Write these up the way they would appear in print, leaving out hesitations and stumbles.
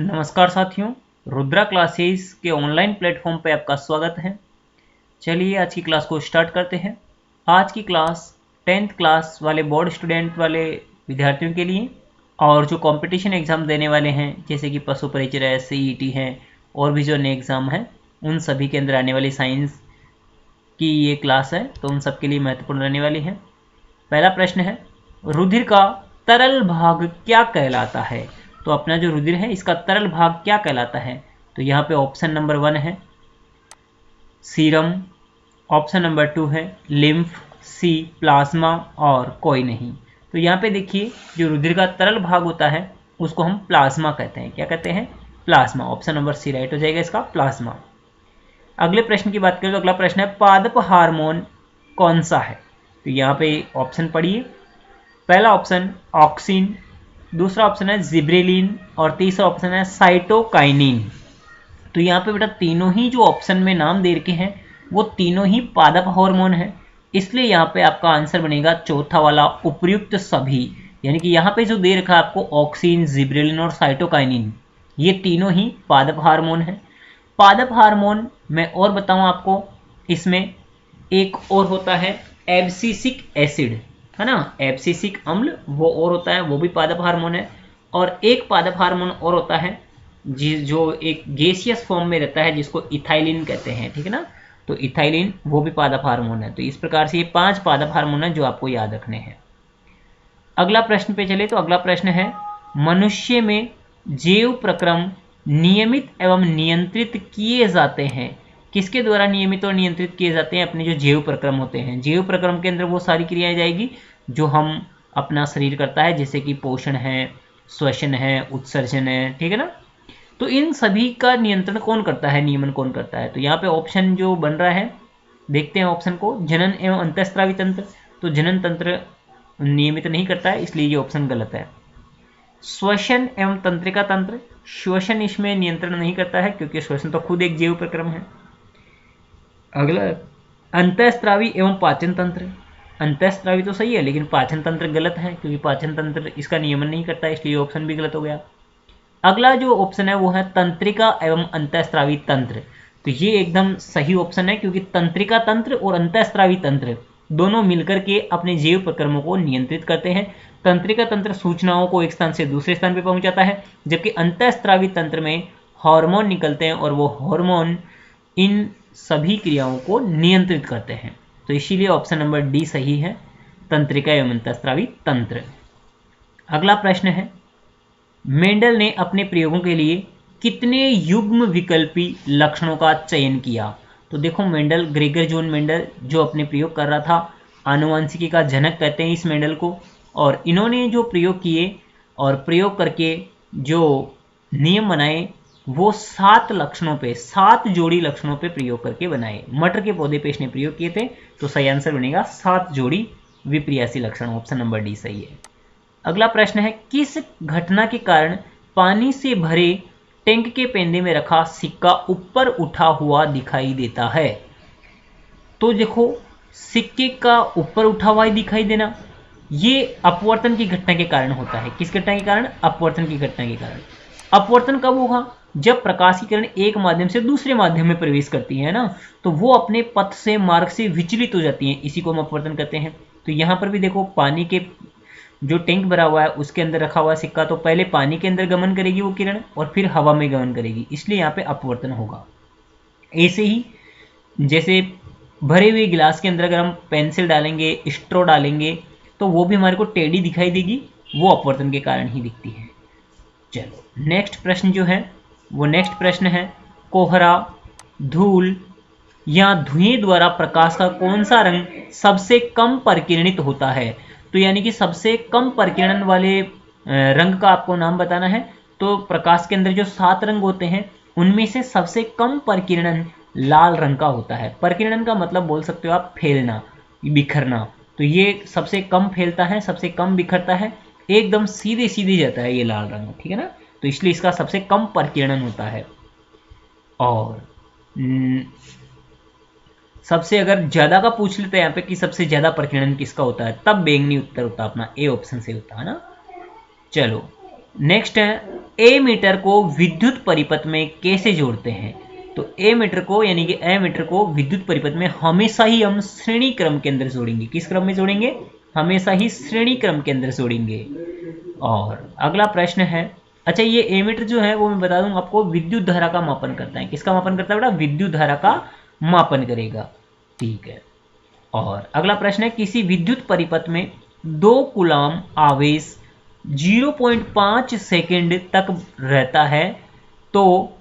नमस्कार साथियों, रुद्रा क्लासेस के ऑनलाइन प्लेटफॉर्म पे आपका स्वागत है। चलिए आज की क्लास को स्टार्ट करते हैं। आज की क्लास 10th क्लास वाले बोर्ड स्टूडेंट वाले विद्यार्थियों के लिए और जो कंपटीशन एग्ज़ाम देने वाले हैं जैसे कि पशु परिचय है, CET है और भी जो नए एग्ज़ाम हैं उन सभी के अंदर आने वाली साइंस की ये क्लास है, तो उन सब के लिए महत्वपूर्ण रहने वाली है। पहला प्रश्न है, रुधिर का तरल भाग क्या कहलाता है? तो अपना जो रुधिर है इसका तरल भाग क्या कहलाता है? तो यहाँ पे ऑप्शन नंबर 1 है सीरम, ऑप्शन नंबर 2 है लिम्फ, सी प्लाज्मा और कोई नहीं। तो यहाँ पे देखिए जो रुधिर का तरल भाग होता है उसको हम प्लाज्मा कहते हैं। क्या कहते हैं? Plasma. Option number C right हो जाएगा इसका, प्लाज्मा। अगले प्रश्न की बात करें तो अगला प्रश्न है पादप हार्मोन कौन सा है? तो यहाँ पे ऑप्शन पढ़िए। पहला ऑप्शन ऑक्सिन, दूसरा ऑप्शन है जिब्रेलिन और तीसरा ऑप्शन है साइटोकाइनिन। तो यहाँ पे बेटा तीनों ही जो ऑप्शन में नाम दे रखे हैं वो तीनों ही पादप हार्मोन है, इसलिए यहाँ पे आपका आंसर बनेगा चौथा वाला उपयुक्त सभी। यानी कि यहाँ पे जो दे रखा है आपको ऑक्सिन, जिब्रेलिन और साइटोकाइनिन, ये तीनों ही पादप हार्मोन है। पादप हार्मोन मैं और बताऊं आपको, इसमें एक और होता है एब्सिसिक एसिड, है ना, एब्सिसिक अम्ल, वो और होता है, वो भी पादप हार्मोन है। और एक पादप हार्मोन और होता है जो एक गैसियस फॉर्म में रहता है जिसको इथाइलिन कहते हैं, ठीक है ना। तो इथाइलिन वो भी पादप हार्मोन है। तो इस प्रकार से ये 5 पादप हार्मोन है जो आपको याद रखने हैं। अगला प्रश्न पे चले तो अगला प्रश्न है मनुष्य में जैव प्रक्रम नियमित एवं नियंत्रित किए जाते हैं। किसके द्वारा नियमित और नियंत्रित किए जाते हैं? अपने जो जैव प्रक्रम होते हैं। जैव प्रक्रम के अंदर वो सारी क्रियाएं जाएगी जो हम अपना शरीर करता है, जैसे कि पोषण है, श्वसन है, उत्सर्जन है, ठीक है ना। तो इन सभी का नियंत्रण कौन करता है, नियमन कौन करता है? तो यहाँ पे ऑप्शन जो बन रहा है, देखते हैं ऑप्शन को। जनन एवं अंतःस्रावी तंत्र, तो जनन तंत्र नियमित नहीं करता है, इसलिए ये ऑप्शन गलत है। श्वसन एवं तंत्रिका तंत्र, श्वसन इसमें नियंत्रण नहीं करता है क्योंकि श्वसन तो खुद एक जैव प्रक्रम है। अगला अंतःस्रावी एवं पाचन तंत्र, अंतःस्रावी तो सही है लेकिन पाचन तंत्र गलत है क्योंकि पाचन तंत्र इसका नियमन नहीं करता है, इसलिए ऑप्शन भी गलत हो गया। अगला जो ऑप्शन है वो है तंत्रिका एवं अंतःस्रावी तंत्र, तो ये एकदम सही ऑप्शन है क्योंकि तंत्रिका तंत्र और अंतःस्रावी तंत्र दोनों मिलकर के अपने जैव प्रक्रमों को नियंत्रित करते हैं। तंत्रिका तंत्र सूचनाओं को एक स्थान से दूसरे स्थान पर पहुंचाता है, जबकि अंतःस्रावी तंत्र में हार्मोन निकलते हैं और वो हार्मोन इन सभी क्रियाओं को नियंत्रित करते हैं। तो इसीलिए ऑप्शन नंबर डी सही है, तंत्रिका एवं अंतःस्रावी तंत्र। अगला प्रश्न है मेंडल ने अपने प्रयोगों के लिए कितने युग्म विकल्पी लक्षणों का चयन किया? तो देखो मेंडल, ग्रेगर जॉन मेंडल जो अपने प्रयोग कर रहा था, आनुवंशिकी का जनक कहते हैं इस मेंडल को, और इन्होंने जो प्रयोग किए और प्रयोग करके जो नियम बनाए वो 7 लक्षणों पे, 7 जोड़ी लक्षणों पे प्रयोग करके बनाए। मटर के पौधे पे इसने प्रयोग किए थे, तो सही आंसर बनेगा 7 जोड़ी विपर्यासी लक्षण, ऑप्शन नंबर डी सही है। अगला प्रश्न है किस घटना के कारण पानी से भरे टैंक के पेंदे में रखा सिक्का ऊपर उठा हुआ दिखाई देता है? तो देखो सिक्के का ऊपर उठा हुआ ही दिखाई देना ये अपवर्तन की घटना के कारण होता है। किस घटना के कारण? अपवर्तन की घटना के कारण। अपवर्तन कब होगा? जब प्रकाश की किरण एक माध्यम से दूसरे माध्यम में प्रवेश करती है ना, तो वो अपने पथ से, मार्ग से विचलित हो जाती है, इसी को हम अपवर्तन कहते हैं। तो यहाँ पर भी देखो पानी के जो टैंक भरा हुआ है उसके अंदर रखा हुआ सिक्का, तो पहले पानी के अंदर गमन करेगी वो किरण और फिर हवा में गमन करेगी, इसलिए यहाँ पे अपवर्तन होगा। ऐसे ही जैसे भरे हुए गिलास के अंदर अगर हम पेंसिल डालेंगे, स्ट्रॉ डालेंगे, तो वो भी हमारे को टेढ़ी दिखाई देगी, वो अपवर्तन के कारण ही दिखती है। चलो नेक्स्ट प्रश्न जो है वो नेक्स्ट प्रश्न है कोहरा, धूल या धुएं द्वारा प्रकाश का कौन सा रंग सबसे कम परिकिरणित होता है? तो यानी कि सबसे कम परिकिरण वाले रंग का आपको नाम बताना है। तो प्रकाश के अंदर जो 7 रंग होते हैं उनमें से सबसे कम परिकिरण लाल रंग का होता है। परिकिरण का मतलब बोल सकते हो आप फैलना, बिखरना, तो ये सबसे कम फैलता है, सबसे कम बिखरता है, एकदम सीधे सीधे जाता है ये लाल रंग, ठीक है ना। तो इसलिए इसका सबसे कम परिकिरण होता है। और सबसे अगर ज्यादा का पूछ लेते हैं यहाँ पे कि सबसे ज्यादा परिकिरण किसका होता है, तब बैंगनी उत्तर होता अपना ए ऑप्शन से होता है ना। चलो नेक्स्ट है ए मीटर को विद्युत परिपथ में कैसे जोड़ते हैं। तो ए मीटर को यानी कि ए मीटर को विद्युत परिपथ में हमेशा ही हम श्रेणी क्रम के अंदर जोड़ेंगे। किस क्रम में जोड़ेंगे? हमेशा ही श्रेणी क्रम के अंदर जोड़ेंगे। और अगला प्रश्न है, अच्छा ये ए मीटर जो है वो मैं बता दूं आपको विद्युत धारा का मापन करता है। किसका मापन करता है बेटा? विद्युत धारा का मापन करेगा। ठीक है। और अगला प्रश्न है, किसी विद्युत परिपथ में 2 कूलाम आवेश 0.5 सेकेंड तक रहता है तो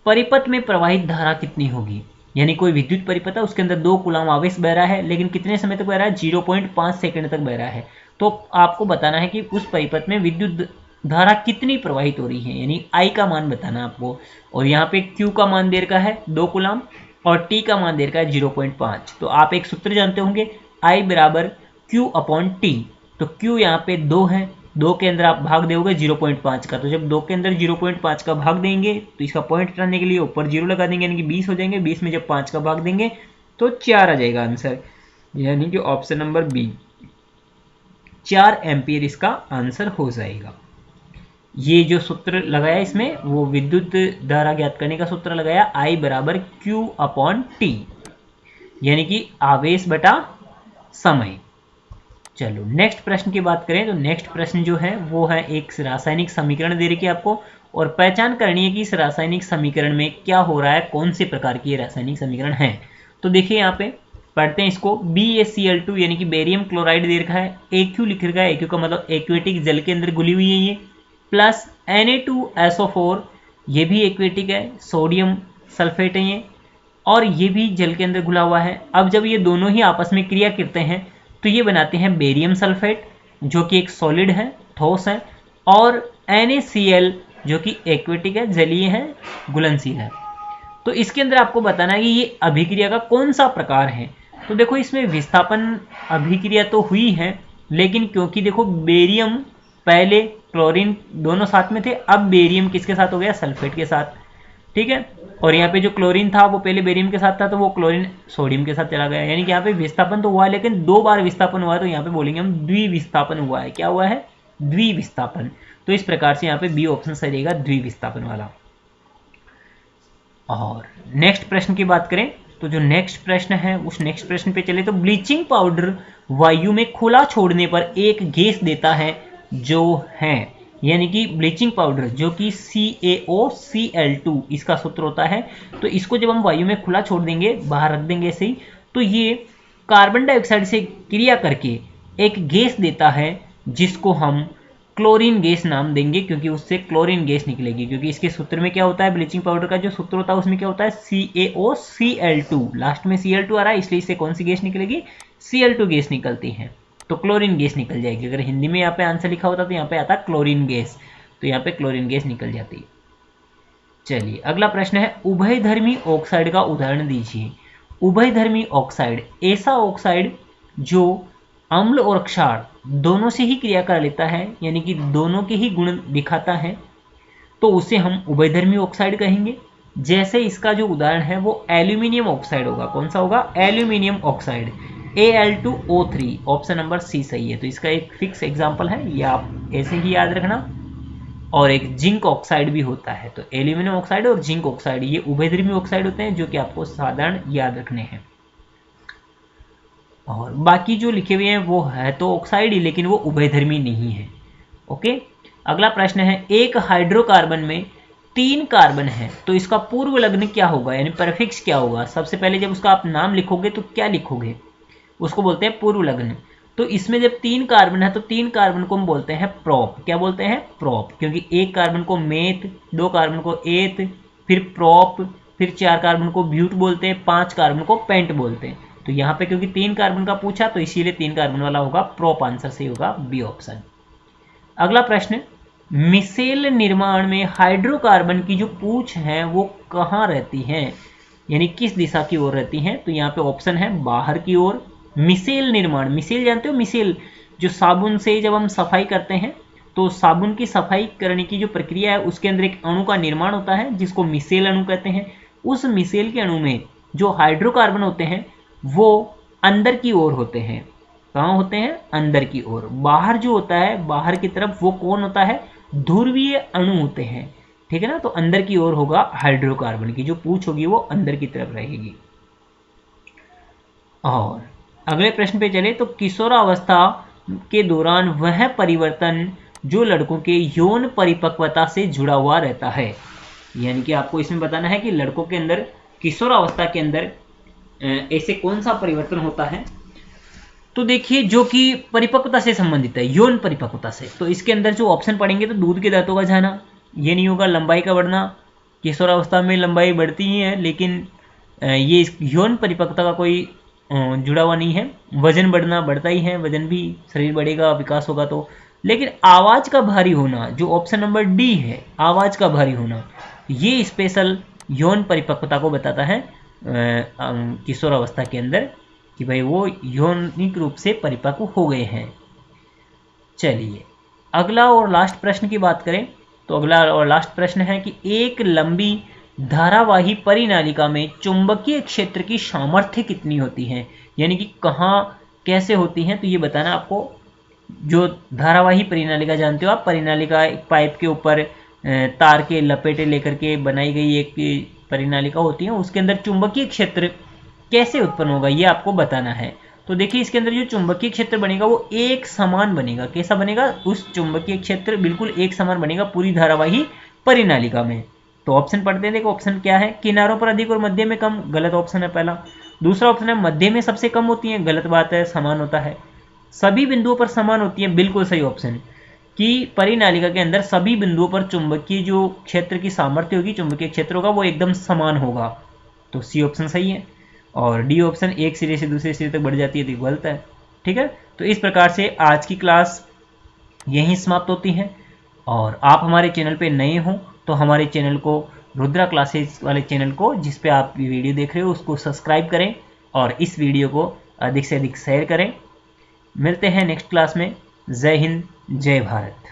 परिपथ में प्रवाहित धारा कितनी होगी। यानी कोई विद्युत परिपथ है, उसके अंदर 2 कूलाम आवेश बह रहा है, लेकिन कितने समय तक बह रहा है? 0.5 सेकेंड तक बह रहा है। तो आपको बताना है कि उस परिपथ में विद्युत धारा कितनी प्रवाहित हो रही है, यानी आई का मान बताना आपको। और यहाँ पे क्यू का मान दे रखा है 2 कूलाम और टी का मान दे रखा है 0.5। तो आप एक सूत्र जानते होंगे, आई बराबर क्यू अपॉन टी। तो क्यू यहाँ पे 2 है, 2 के अंदर आप भाग दोगे 0.5 का। तो जब 2 के अंदर 0.5 का भाग देंगे तो इसका पॉइंट हटाने के लिए ऊपर 0 लगा देंगे, यानी कि 20 हो जाएंगे। 20 में जब 5 का भाग देंगे तो 4 आ जाएगा आंसर, यानी कि ऑप्शन नंबर बी 4 एम्पियर इसका आंसर हो जाएगा। ये जो सूत्र लगाया इसमें वो विद्युत धारा ज्ञात करने का सूत्र लगाया, आई बराबर क्यू अपॉन टी, यानी कि आवेश बटा समय। चलो नेक्स्ट प्रश्न की बात करें तो नेक्स्ट प्रश्न जो है वो है एक रासायनिक समीकरण दे रखी है आपको, और पहचान करनी है कि इस रासायनिक समीकरण में क्या हो रहा है, कौन से प्रकार की रासायनिक समीकरण है। तो देखिए यहाँ पे पढ़ते हैं इसको। BaCl2 यानी कि बेरियम क्लोराइड दे रखा है, AQ लिख रखा है, AQ का मतलब एक्वेटिक जल के अंदर घुली हुई है ये, प्लस Na2SO4 ये भी एक्वेटिक है, सोडियम सल्फेट है ये, और ये भी जल के अंदर घुला हुआ है। अब जब ये दोनों ही आपस में क्रिया करते हैं तो ये बनाते हैं बेरियम सल्फेट जो कि एक सॉलिड है, ठोस है, और NaCl जो कि एक्वेटिक है, जलीय है, घुलनशील है। तो इसके अंदर आपको बताना है कि ये अभिक्रिया का कौन सा प्रकार है। तो देखो इसमें विस्थापन अभिक्रिया तो हुई है, लेकिन क्योंकि देखो बेरियम पहले क्लोरीन दोनों साथ में थे, अब बेरियम किसके साथ हो गया? सल्फेट के साथ। ठीक है। और यहाँ पे जो क्लोरीन था वो पहले बेरियम के साथ था, तो वो क्लोरीन सोडियम के साथ चला गया, यानी कि यहाँ पे विस्थापन तो हुआ है, लेकिन 2 बार विस्थापन हुआ है, तो यहाँ पे बोलेंगे हम द्विविस्थापन हुआ है। क्या हुआ है? द्विविस्थापन। तो इस प्रकार से यहाँ पे बी ऑप्शन सही रहेगा, द्विविस्थापन वाला। और नेक्स्ट प्रश्न की बात करें तो जो नेक्स्ट प्रश्न है उस नेक्स्ट प्रश्न पे चले तो ब्लीचिंग पाउडर वायु में खुला छोड़ने पर एक गैस देता है जो है, यानी कि ब्लीचिंग पाउडर जो कि CaOCl2 इसका सूत्र होता है। तो इसको जब हम वायु में खुला छोड़ देंगे, बाहर रख देंगे ऐसे ही, तो ये कार्बन डाइऑक्साइड से क्रिया करके एक गैस देता है जिसको हम क्लोरीन गैस नाम देंगे, क्योंकि उससे क्लोरीन गैस निकलेगी। क्योंकि इसके सूत्र में क्या होता है, ब्लीचिंग पाउडर का जो सूत्र होता है उसमें क्या होता है? CaOCl2, लास्ट में Cl2 आ रहा है, इसलिए इससे कौन सी गैस निकलेगी? Cl2 गैस निकलती है, तो क्लोरीन गैस निकल जाएगी। अगर हिंदी में यहाँ पे आंसर लिखा होता तो यहाँ पे आता क्लोरीन गैस, तो यहाँ पे क्लोरीन गैस निकल जाती। चलिए अगला प्रश्न है, उभयधर्मी ऑक्साइड का उदाहरण दीजिए। उभयधर्मी ऑक्साइड ऐसा ऑक्साइड जो अम्ल और क्षार दोनों से ही क्रिया कर लेता है, यानी कि दोनों के ही गुण दिखाता है, तो उसे हम उभयधर्मी ऑक्साइड कहेंगे। जैसे इसका जो उदाहरण है वो एल्यूमिनियम ऑक्साइड होगा। कौन सा होगा? Aluminium oxide, Al2O3, option number C सही है। तो इसका एक फिक्स एग्जाम्पल है, ये आप ऐसे ही याद रखना। और एक जिंक ऑक्साइड भी होता है, तो एल्यूमिनियम ऑक्साइड और जिंक ऑक्साइड ये उभयधर्मी ऑक्साइड होते हैं, जो कि आपको साधारण याद रखने हैं। और बाकी जो लिखे हुए हैं वो है तो ऑक्साइड ही, लेकिन वो उभयधर्मी नहीं है। ओके। अगला प्रश्न है, एक हाइड्रोकार्बन में 3 कार्बन है तो इसका पूर्व लग्न क्या होगा, यानी प्रीफिक्स क्या होगा। सबसे पहले जब उसका आप नाम लिखोगे तो क्या लिखोगे? उसको बोलते हैं पूर्व लग्न। तो इसमें जब 3 कार्बन है तो 3 कार्बन को हम बोलते हैं प्रोप। क्या बोलते हैं? प्रोप, क्योंकि 1 कार्बन को मेथ, 2 कार्बन को एथ, फिर प्रोप, फिर 4 कार्बन को ब्यूट बोलते हैं, 5 कार्बन को पेंट बोलते हैं। तो यहाँ पे क्योंकि 3 कार्बन का पूछा तो इसीलिए 3 कार्बन वाला होगा प्रोप, आंसर सही होगा बी ऑप्शन। अगला प्रश्न, मिसेल निर्माण में हाइड्रोकार्बन की जो पूंछ है वो कहाँ रहती है, यानी किस दिशा की ओर रहती है। तो यहाँ पे ऑप्शन है बाहर की ओर। मिसेल निर्माण, मिसेल जानते हो? मिसेल जो साबुन से जब हम सफाई करते हैं तो साबुन की सफाई करने की जो प्रक्रिया है उसके अंदर एक अणु का निर्माण होता है जिसको मिसेल अणु कहते हैं। उस मिसेल के अणु में जो हाइड्रोकार्बन होते हैं वो अंदर की ओर होते हैं। कहाँ होते हैं? अंदर की ओर। बाहर जो होता है, बाहर की तरफ, वो कौन होता है? ध्रुवीय अणु होते हैं, ठीक है ना। तो अंदर की ओर होगा हाइड्रोकार्बन की, जो पूंछ होगी वो अंदर की तरफ रहेगी। और अगले प्रश्न पे चले तो किशोरावस्था के दौरान वह परिवर्तन जो लड़कों के यौन परिपक्वता से जुड़ा हुआ रहता है, यानी कि आपको इसमें बताना है कि लड़कों के अंदर किशोरावस्था के अंदर ऐसे कौन सा परिवर्तन होता है। तो देखिए जो कि परिपक्वता से संबंधित है, यौन परिपक्वता से, तो इसके अंदर जो ऑप्शन पढ़ेंगे तो दूध के दांतों का जाना, ये नहीं होगा। लंबाई का बढ़ना, किशोरावस्था में लंबाई बढ़ती ही है, लेकिन ये यौन परिपक्वता का कोई जुड़ा हुआ नहीं है। वजन बढ़ना बढ़ता ही है, वजन भी, शरीर बढ़ेगा, विकास होगा तो। लेकिन आवाज का भारी होना, जो ऑप्शन नंबर डी है, आवाज का भारी होना, ये स्पेशल यौन परिपक्वता को बताता है किशोरावस्था के अंदर, कि भाई वो यौनिक रूप से परिपक्व हो गए हैं। चलिए अगला और लास्ट प्रश्न की बात करें तो अगला और लास्ट प्रश्न है कि एक लंबी धारावाही परिनालिका में चुंबकीय क्षेत्र की सामर्थ्य कितनी होती है, यानी कि कहाँ कैसे होती हैं, तो ये बताना आपको। जो धारावाही परिनालिका जानते हो आप, परिनालिका एक पाइप के ऊपर तार के लपेटे लेकर के बनाई गई एक परिनालिका होती है, उसके अंदर चुंबकीय क्षेत्र कैसे उत्पन्न होगा ये आपको बताना है। तो देखिए इसके अंदर जो चुंबकीय क्षेत्र बनेगा वो एक समान बनेगा। कैसा बनेगा? उस चुंबकीय क्षेत्र बिल्कुल एक समान बनेगा पूरी धारावाही परिनालिका में। तो ऑप्शन पढ़ते हैं, देखो ऑप्शन क्या है, किनारों पर अधिक और मध्य में कम, गलत ऑप्शन है पहला। दूसरा ऑप्शन है मध्य में सबसे कम होती है, गलत बात है, समान होता है। सभी बिंदुओं पर समान होती है, बिल्कुल सही ऑप्शन, कि परिनालिका के अंदर सभी बिंदुओं पर चुंबकीय जो क्षेत्र की सामर्थ्य होगी, चुंबकीय क्षेत्र होगा, वो एकदम समान होगा। तो सी ऑप्शन सही है। और डी ऑप्शन एक सिरे से दूसरे सिरे तक बढ़ जाती है, तो गलत है। ठीक है, तो इस प्रकार से आज की क्लास यहीं समाप्त होती है। और आप हमारे चैनल पे नए हो तो हमारे चैनल को, रुद्रा क्लासेस वाले चैनल को, जिस पे आप वीडियो देख रहे हो, उसको सब्सक्राइब करें और इस वीडियो को अधिक से अधिक शेयर करें। मिलते हैं नेक्स्ट क्लास में। जय हिंद, जय भारत।